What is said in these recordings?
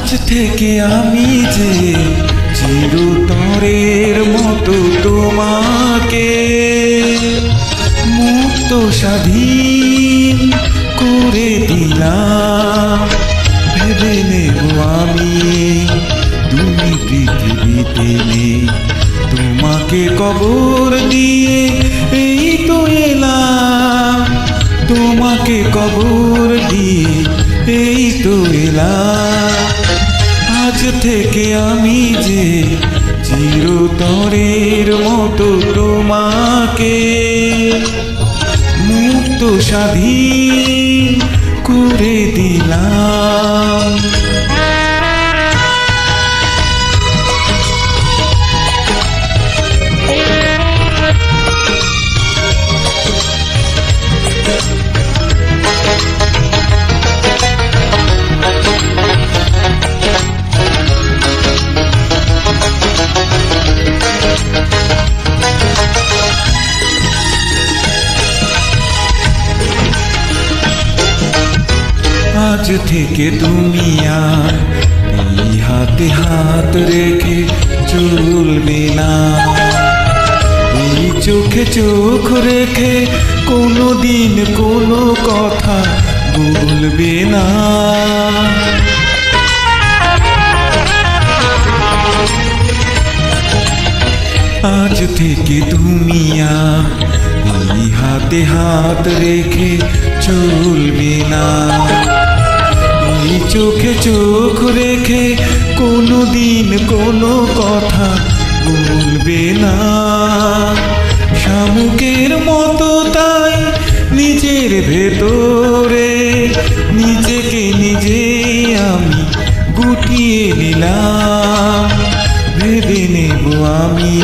আজ থেকে আমি যে চিরতরের মতো তোমাকে মুক্ত স্বাধীন করে দিলাম। ভেবে নেব আমি তুমি পৃথিবীতে নেই, তোমাকে কবর দিয়ে এই তো এলাম। তোমাকে কবর দিয়ে এই তো এলাম। আজ থেকে আমি যে চিরতরের মতো তোমাকে মুক্ত স্বাধীন করে দিলাম। আজ থেকে তুমি আর এই হাতে হাত রেখে চলবে না, এই চোখে চোখ রেখে কোনো দিন কোনো কথা বলবে না। আজ থেকে তুমি আর এই হাতে হাত রেখে চলবে না, এই চোখে চোখ রেখে কোনো দিন কোনো কথা বলবে না। শামুকের মতো তাই নিজের ভেতরে নিজেকে নিজে আমি গুটিয়ে নিলাম। ভেবে নেব আমি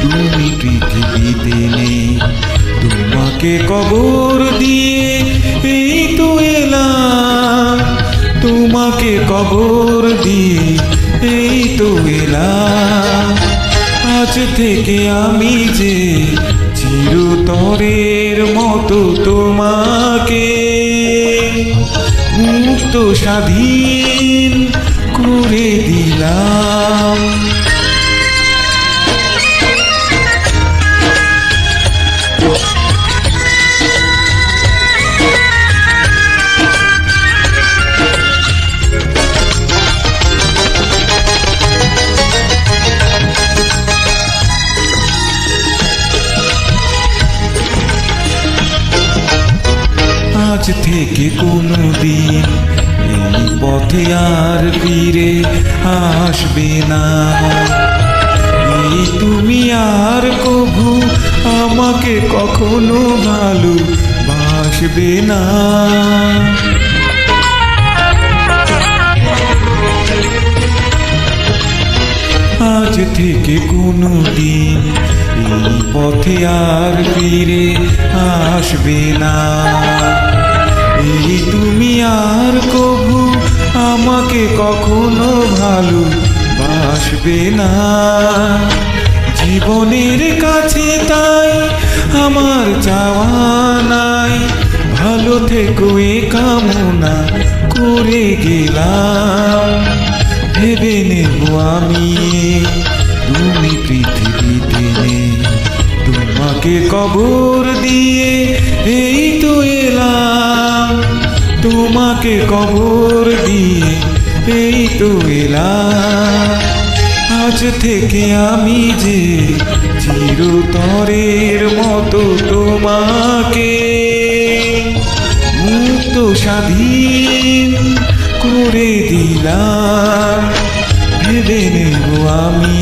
তুমি পৃথিবীতে নেই, তোমাকে কবর দিয়ে এই তো এলাম। তোমাকে কবর দিয়ে এই তো এলাম। আজ থেকে আমি যে চিরতরের মতো তোমাকে মুক্ত স্বাধীন করে দিলাম। আজ থেকে কোনো দিন এই পথে আর ফিরে আসবে না, এই তুমি আর কভু আমাকে কখনো ভালোবাসবে না। আজ থেকে কোনো দিন এই পথে আর ফিরে আসবে না, এই তুমি আর কভু আমাকে কখনো ভালোবাসবে না। জীবনের কাছে তাই আমার চাওয়া নাই, ভালো থেকো এ কামনা করে গেলাম। ভেবে নেব আমি তুমি পৃথিবীতে নেই, তোমাকে কবর দিয়ে এই তো এলাম। তোমাকে কবর দিয়ে এই তো এলাম। আজ থেকে আমি যে চিরতরের মতো তোমাকে মুক্ত স্বাধীন করে দিলাম। ভেবে নেব আমি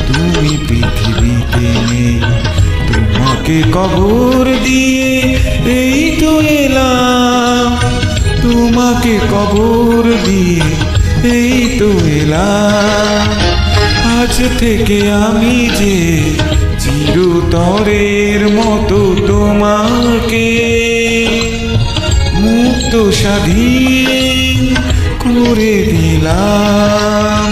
তুমি পৃথিবীতে নেই, তোমাকে কবর দিয়ে এই তো এলাম। তোমাকে কবর দিয়ে এই তো এলাম। আজ থেকে আমি যে চিরতরের মতো তোমাকে মুক্ত স্বাধীন করে দিলাম।